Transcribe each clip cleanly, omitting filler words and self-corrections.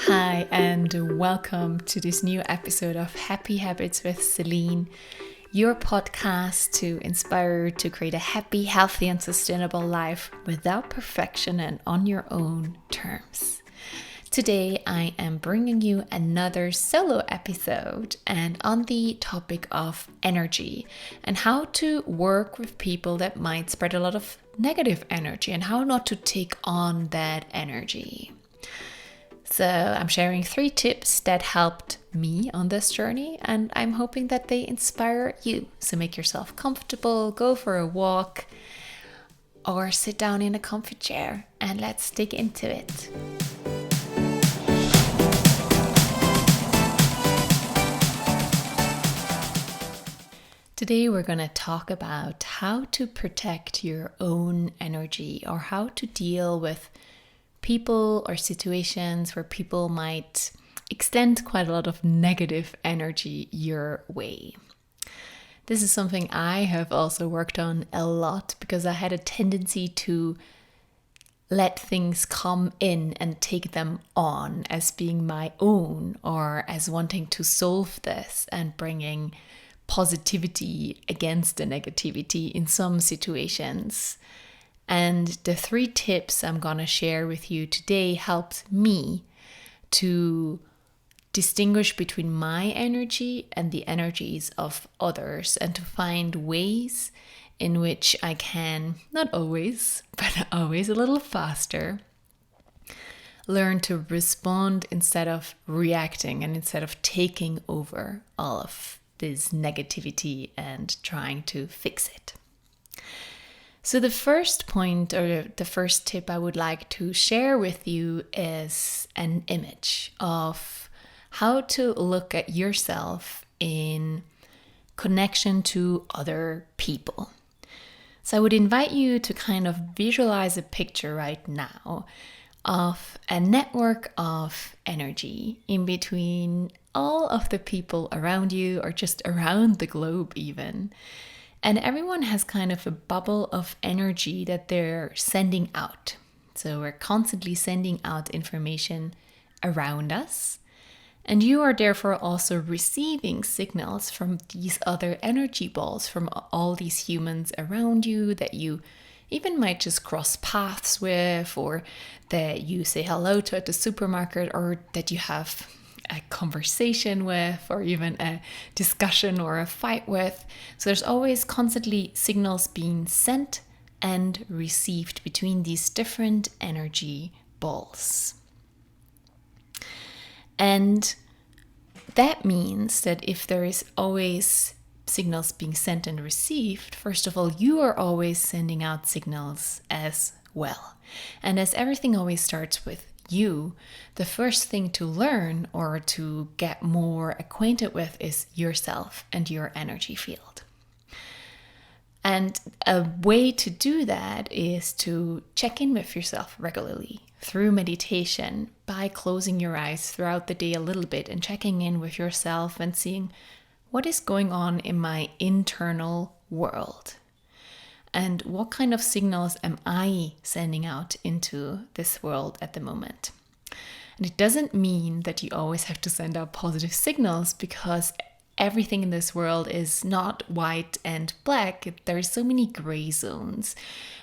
Hi, and welcome to this new episode of Happy Habits with Celine, your podcast to inspire you to create a happy, healthy, and sustainable life without perfection and on your own terms. Today, I am bringing you another solo episode and on the topic of energy and how to work with people that might spread a lot of negative energy and how not to take on that energy. So I'm sharing 3 tips that helped me on this journey, and I'm hoping that they inspire you. So make yourself comfortable, go for a walk, or sit down in a comfy chair, and let's dig into it. Today we're going to talk about how to protect your own energy or how to deal with people or situations where people might extend quite a lot of negative energy your way. This is something I have also worked on a lot because I had a tendency to let things come in and take them on as being my own or as wanting to solve this and bringing positivity against the negativity in some situations. And the 3 tips I'm going to share with you today helped me to distinguish between my energy and the energies of others and to find ways in which I can, not always, but always a little faster, learn to respond instead of reacting and instead of taking over all of this negativity and trying to fix it. So the first point or the first tip I would like to share with you is an image of how to look at yourself in connection to other people. So I would invite you to kind of visualize a picture right now of a network of energy in between all of the people around you or just around the globe even. And everyone has kind of a bubble of energy that they're sending out. So we're constantly sending out information around us. And you are therefore also receiving signals from these other energy balls, from all these humans around you that you even might just cross paths with, or that you say hello to at the supermarket, or that you have a conversation with, or even a discussion or a fight with. So there's always constantly signals being sent and received between these different energy balls. And that means that if there is always signals being sent and received, first of all, you are always sending out signals as well. And as everything always starts with you, the first thing to learn or to get more acquainted with is yourself and your energy field. And a way to do that is to check in with yourself regularly through meditation by closing your eyes throughout the day a little bit and checking in with yourself and seeing what is going on in my internal world. And what kind of signals am I sending out into this world at the moment? And it doesn't mean that you always have to send out positive signals because everything in this world is not white and black. There are so many gray zones.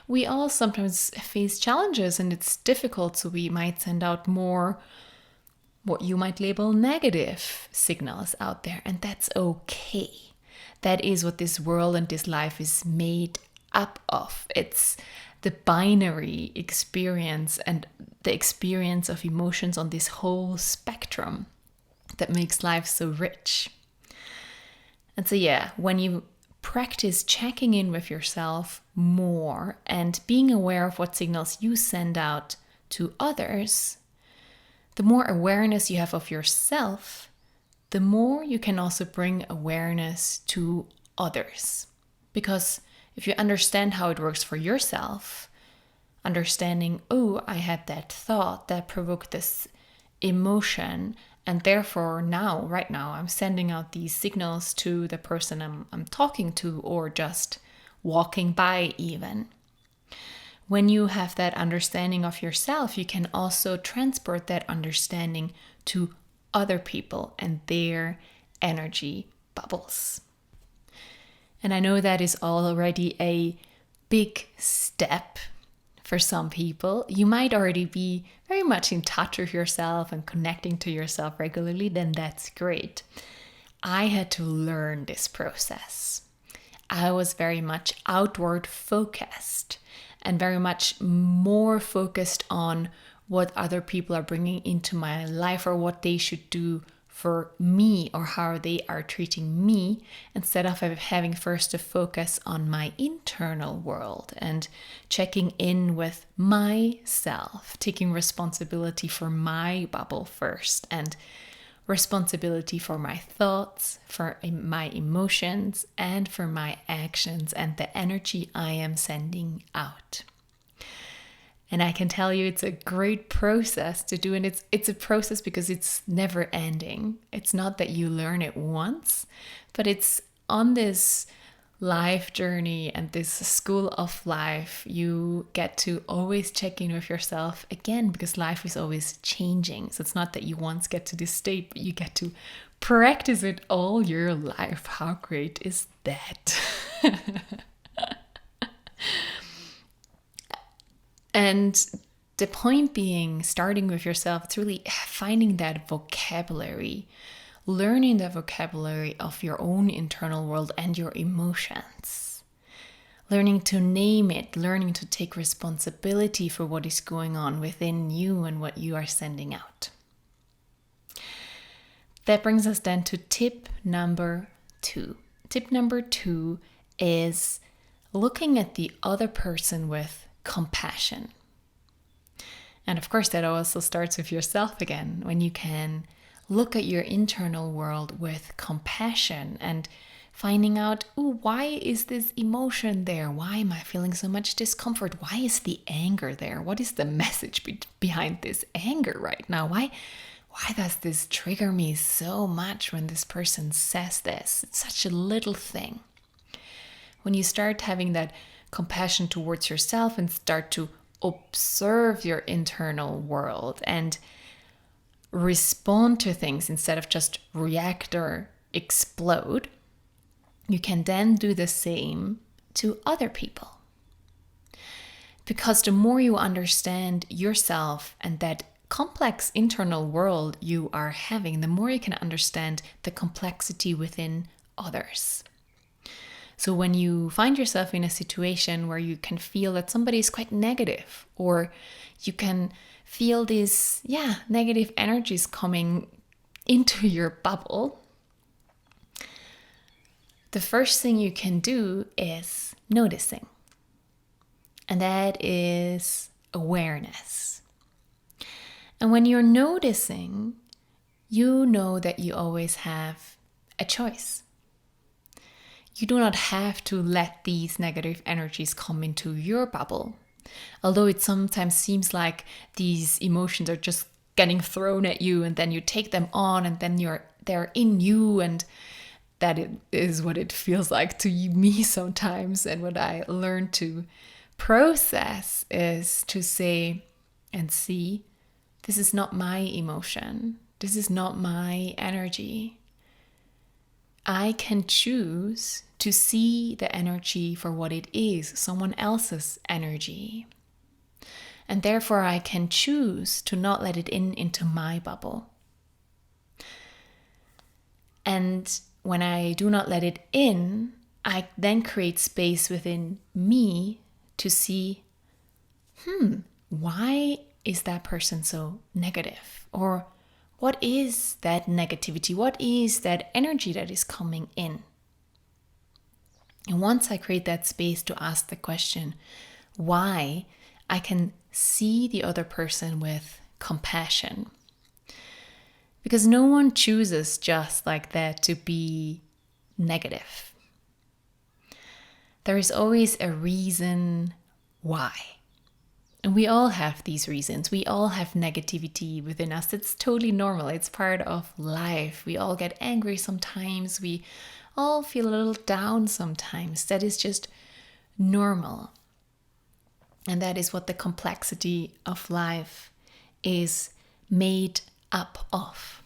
We all sometimes face challenges and it's difficult, so we might send out more what you might label negative signals out there, and that's okay. That is what this world and this life is made up of. It's the binary experience and the experience of emotions on this whole spectrum that makes life so rich. And so when you practice checking in with yourself more and being aware of what signals you send out to others, the more awareness you have of yourself, the more you can also bring awareness to others. Because if you understand how it works for yourself, understanding, oh, I had that thought that provoked this emotion, and therefore right now, I'm sending out these signals to the person I'm talking to or just walking by even. when you have that understanding of yourself, you can also transport that understanding to other people and their energy bubbles. And I know that is already a big step for some people. You might already be very much in touch with yourself and connecting to yourself regularly, then that's great. I had to learn this process. I was very much outward focused and very much more focused on what other people are bringing into my life or what they should do for me or how they are treating me, instead of having first to focus on my internal world and checking in with myself, taking responsibility for my bubble first and responsibility for my thoughts, for my emotions, and for my actions and the energy I am sending out. And I can tell you it's a great process to do, and it's a process because it's never ending. It's not that you learn it once, but it's on this life journey and this school of life, you get to always check in with yourself again, because life is always changing. So it's not that you once get to this state, but you get to practice it all your life. How great is that? And the point being, starting with yourself, it's really finding that vocabulary, learning the vocabulary of your own internal world and your emotions, learning to name it, learning to take responsibility for what is going on within you and what you are sending out. That brings us then to tip number 2. Tip number 2 is looking at the other person with compassion. And of course, that also starts with yourself again, when you can look at your internal world with compassion and finding out, why is this emotion there? Why am I feeling so much discomfort? Why is the anger there? What is the message behind this anger right now? Why does this trigger me so much when this person says this? It's such a little thing. When you start having that compassion towards yourself and start to observe your internal world and respond to things instead of just react or explode, you can then do the same to other people. Because the more you understand yourself and that complex internal world you are having, the more you can understand the complexity within others. So when you find yourself in a situation where you can feel that somebody is quite negative, or you can feel these negative energies coming into your bubble, the first thing you can do is noticing. And that is awareness. And when you're noticing, you know that you always have a choice. You do not have to let these negative energies come into your bubble. Although it sometimes seems like these emotions are just getting thrown at you and then you take them on and then they're in you, and that is what it feels like to me sometimes. And what I learned to process is to say and see, this is not my emotion. This is not my energy. I can choose to see the energy for what it is, someone else's energy. And therefore I can choose to not let it into my bubble. And when I do not let it in, I then create space within me to see, why is that person so negative? Or what is that negativity? What is that energy that is coming in? And once I create that space to ask the question, why, I can see the other person with compassion. Because no one chooses just like that to be negative. There is always a reason why. And we all have these reasons. We all have negativity within us. It's totally normal. It's part of life. We all get angry sometimes. We all feel a little down sometimes. That is just normal. And that is what the complexity of life is made up of.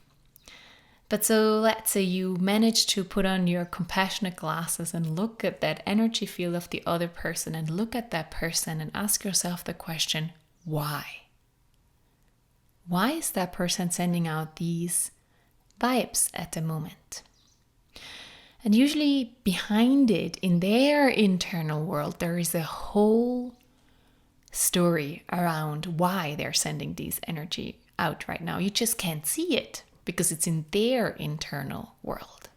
But so let's say you manage to put on your compassionate glasses and look at that energy field of the other person and look at that person and ask yourself the question, why? Why is that person sending out these vibes at the moment? And usually behind it, in their internal world, there is a whole story around why they're sending these energy out right now. You just can't see it because it's in their internal world.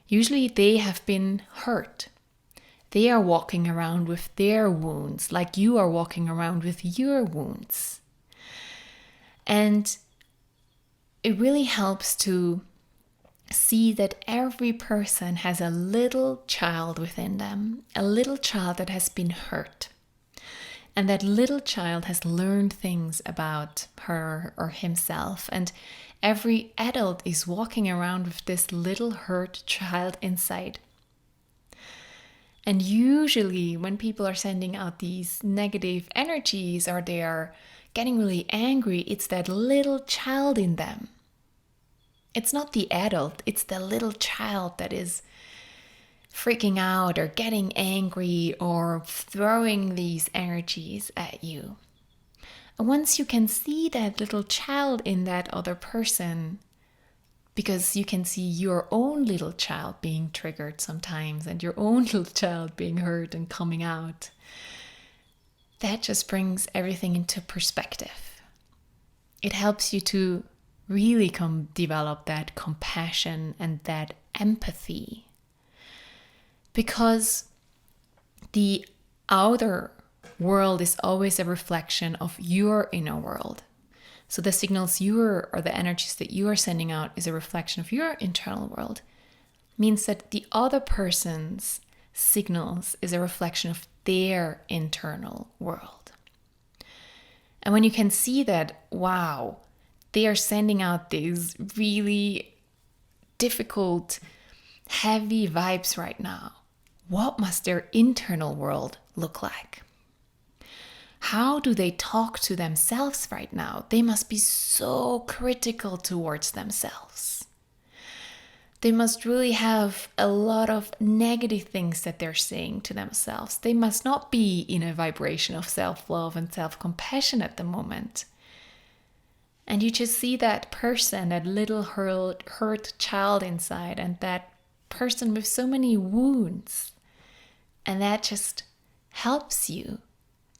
Usually they have been hurt. They are walking around with their wounds, like you are walking around with your wounds. And it really helps to see that every person has a little child within them, a little child that has been hurt. And that little child has learned things about her or himself. And every adult is walking around with this little hurt child inside. And usually when people are sending out these negative energies or they are getting really angry, it's that little child in them. It's not the adult, it's the little child that is freaking out or getting angry or throwing these energies at you. And once you can see that little child in that other person, because you can see your own little child being triggered sometimes and your own little child being hurt and coming out, that just brings everything into perspective. It helps you to really develop that compassion and that empathy. Because the outer world is always a reflection of your inner world. So the signals or the energies that you are sending out is a reflection of your internal world. Means that the other person's signals is a reflection of their internal world. And when you can see that, wow, they are sending out these really difficult, heavy vibes right now. What must their internal world look like? How do they talk to themselves right now? They must be so critical towards themselves. They must really have a lot of negative things that they're saying to themselves. They must not be in a vibration of self-love and self-compassion at the moment. And you just see that person, that little hurt child inside, and that person with so many wounds. And that just helps you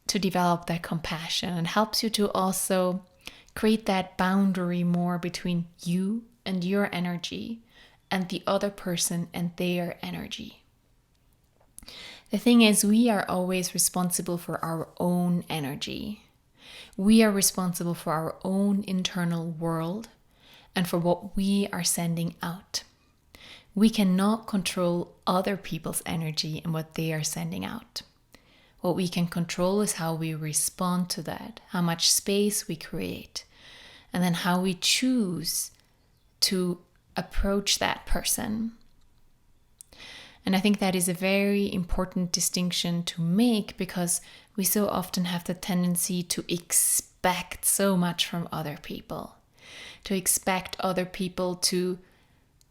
to develop that compassion and helps you to also create that boundary more between you and your energy and the other person and their energy. The thing is, we are always responsible for our own energy. We are responsible for our own internal world and for what we are sending out. We cannot control other people's energy and what they are sending out. What we can control is how we respond to that, how much space we create, and then how we choose to approach that person. And I think that is a very important distinction to make, because we so often have the tendency to expect so much from other people, to expect other people to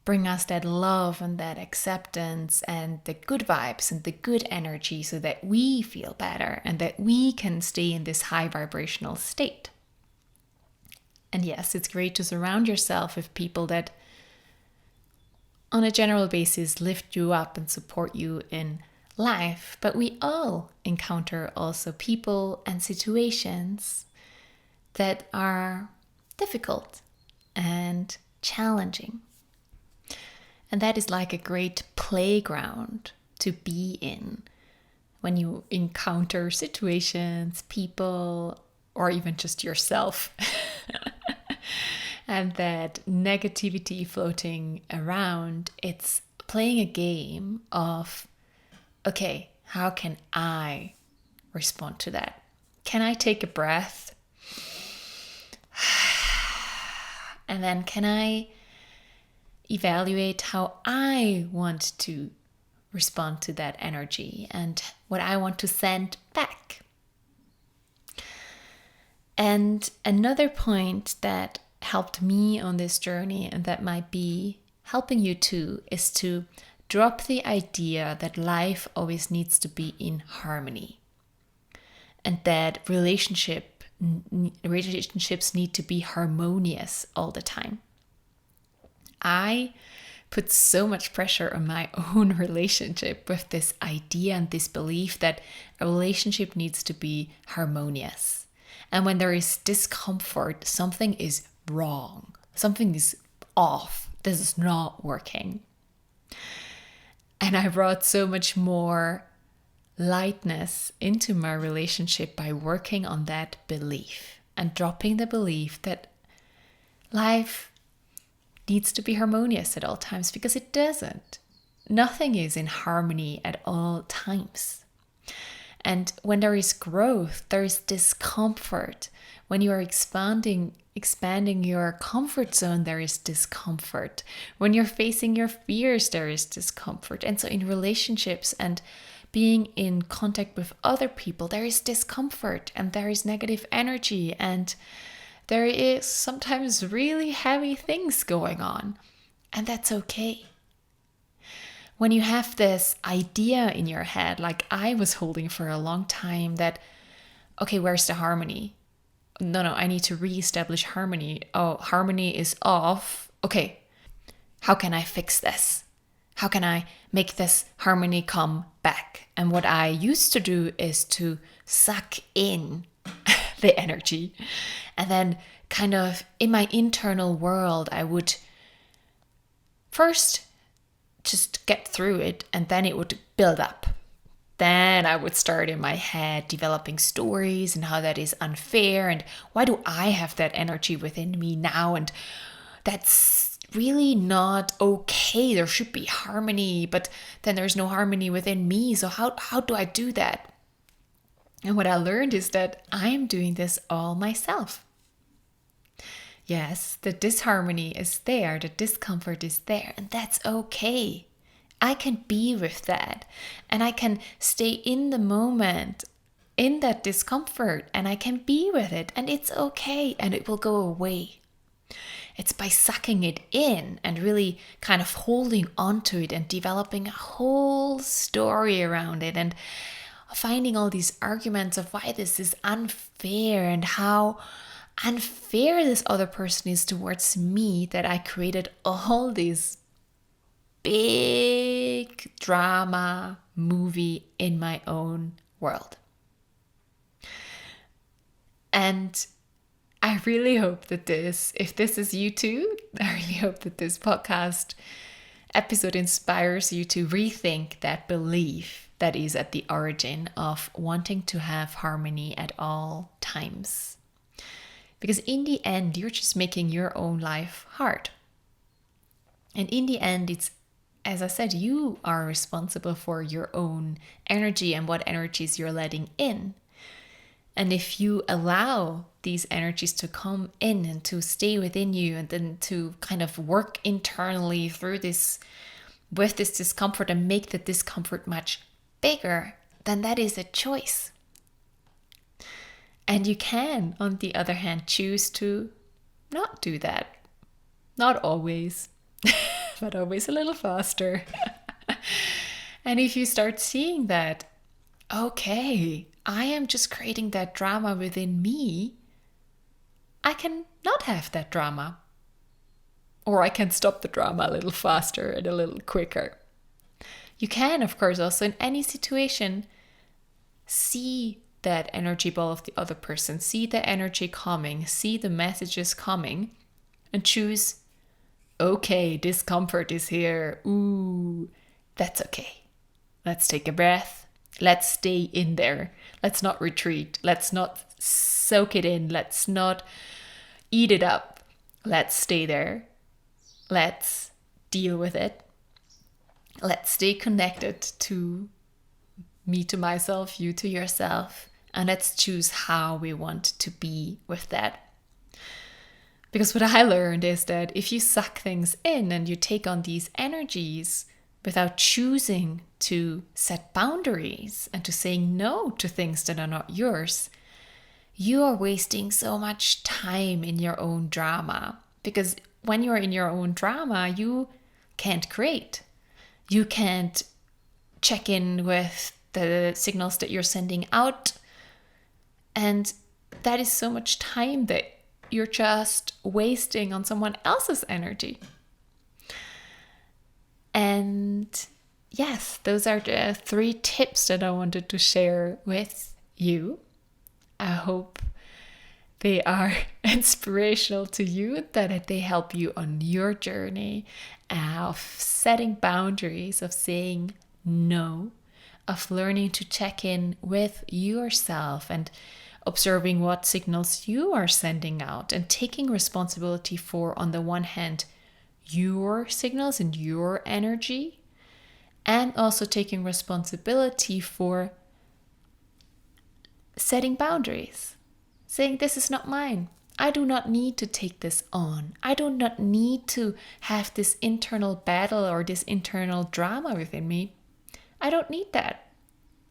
bring us that love and that acceptance and the good vibes and the good energy so that we feel better and that we can stay in this high vibrational state. And yes, it's great to surround yourself with people that on a general basis lift you up and support you in life, but we all encounter also people and situations that are difficult and challenging. And that is like a great playground to be in when you encounter situations, people, or even just yourself. And that negativity floating around, it's playing a game of, okay, how can I respond to that? Can I take a breath? And then can I evaluate how I want to respond to that energy and what I want to send back? And another point that helped me on this journey, and that might be helping you too, is to drop the idea that life always needs to be in harmony, and that relationships need to be harmonious all the time. I put so much pressure on my own relationship with this idea and this belief that a relationship needs to be harmonious. And when there is discomfort, something is wrong. Something is off. This is not working. And I brought so much more lightness into my relationship by working on that belief and dropping the belief that life needs to be harmonious at all times, because it doesn't. Nothing is in harmony at all times. And when there is growth, there is discomfort. When you are expanding your comfort zone, there is discomfort. When you're facing your fears, there is discomfort. And so in relationships and being in contact with other people, there is discomfort and there is negative energy, and there is sometimes really heavy things going on, and that's okay. When you have this idea in your head, like I was holding for a long time, that, okay, where's the harmony? No, I need to reestablish harmony. Oh, harmony is off. Okay, how can I fix this? How can I make this harmony come back? And what I used to do is to suck in the energy. And then kind of in my internal world, I would first just get through it, and then it would build up. Then I would start in my head developing stories and how that is unfair, and why do I have that energy within me now, and that's really not okay. There should be harmony, but then there's no harmony within me. So how do I do that? And what I learned is that I'm doing this all myself. Yes, the disharmony is there, the discomfort is there, and that's okay. I can be with that, and I can stay in the moment, in that discomfort, and I can be with it, and it's okay, and it will go away. It's by sucking it in and really kind of holding onto it and developing a whole story around it, and finding all these arguments of why this is unfair and how unfair this other person is towards me, that I created all these big drama movie in my own world. And I really hope that if this is you too, I really hope that this podcast episode inspires you to rethink that belief that is at the origin of wanting to have harmony at all times. Because in the end, you're just making your own life hard. And in the end, it's, as I said, you are responsible for your own energy and what energies you're letting in. And if you allow these energies to come in and to stay within you, and then to kind of work internally through this, with this discomfort, and make the discomfort much bigger, then that is a choice. And you can, on the other hand, choose to not do that. Not always, but always a little faster. And if you start seeing that, okay, I am just creating that drama within me, I can not have that drama. Or I can stop the drama a little faster and a little quicker. You can, of course, also in any situation, see that energy ball of the other person, see the energy coming, see the messages coming, and choose, okay, discomfort is here. Ooh, that's okay. Let's take a breath. Let's stay in there. Let's not retreat. Let's not soak it in. Let's not eat it up. Let's stay there. Let's deal with it. Let's stay connected to me, to myself, you to yourself. And let's choose how we want to be with that. Because what I learned is that if you suck things in and you take on these energies without choosing to set boundaries and to saying no to things that are not yours, you are wasting so much time in your own drama. Because when you're in your own drama, you can't create. You can't check in with the signals that you're sending out. And that is so much time that you're just wasting on someone else's energy. And yes, those are the 3 tips that I wanted to share with you. I hope they are inspirational to you, that they help you on your journey of setting boundaries, of saying no, of learning to check in with yourself and observing what signals you are sending out and taking responsibility for, on the one hand, your signals and your energy, and also taking responsibility for setting boundaries, saying this is not mine. I do not need to take this on. I do not need to have this internal battle or this internal drama within me. I don't need that.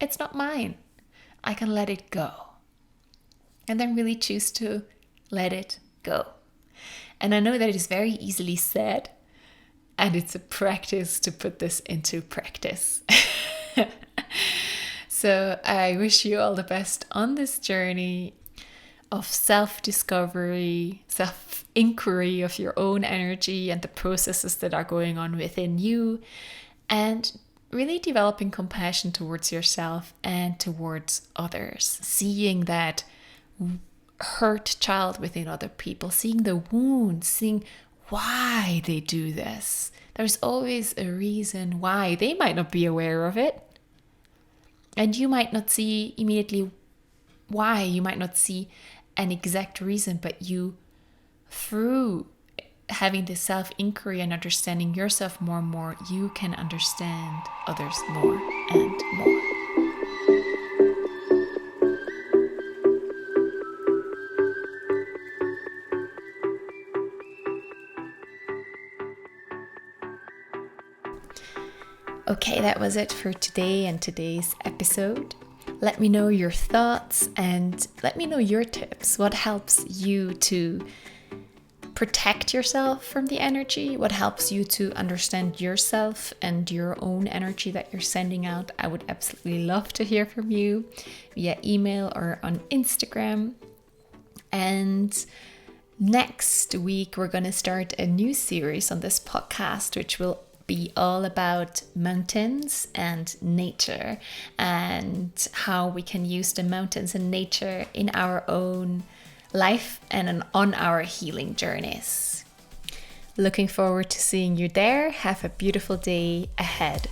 It's not mine. I can let it go. And then really choose to let it go. And I know that it is very easily said, and it's a practice to put this into practice. So I wish you all the best on this journey of self-discovery, self-inquiry of your own energy and the processes that are going on within you, and really developing compassion towards yourself and towards others, seeing that hurt child within other people, seeing the wounds, seeing why they do this. There's always a reason why. They might not be aware of it, and you might not see immediately why. You might not see an exact reason, but you, through having this self-inquiry and understanding yourself more and more, you can understand others more and more. Okay, that was it for today and today's episode. Let me know your thoughts and let me know your tips. What helps you to protect yourself from the energy? What helps you to understand yourself and your own energy that you're sending out? I would absolutely love to hear from you via email or on Instagram. And next week, we're going to start a new series on this podcast, which will be all about mountains and nature, and how we can use the mountains and nature in our own life and on our healing journeys. Looking forward to seeing you there. Have a beautiful day ahead.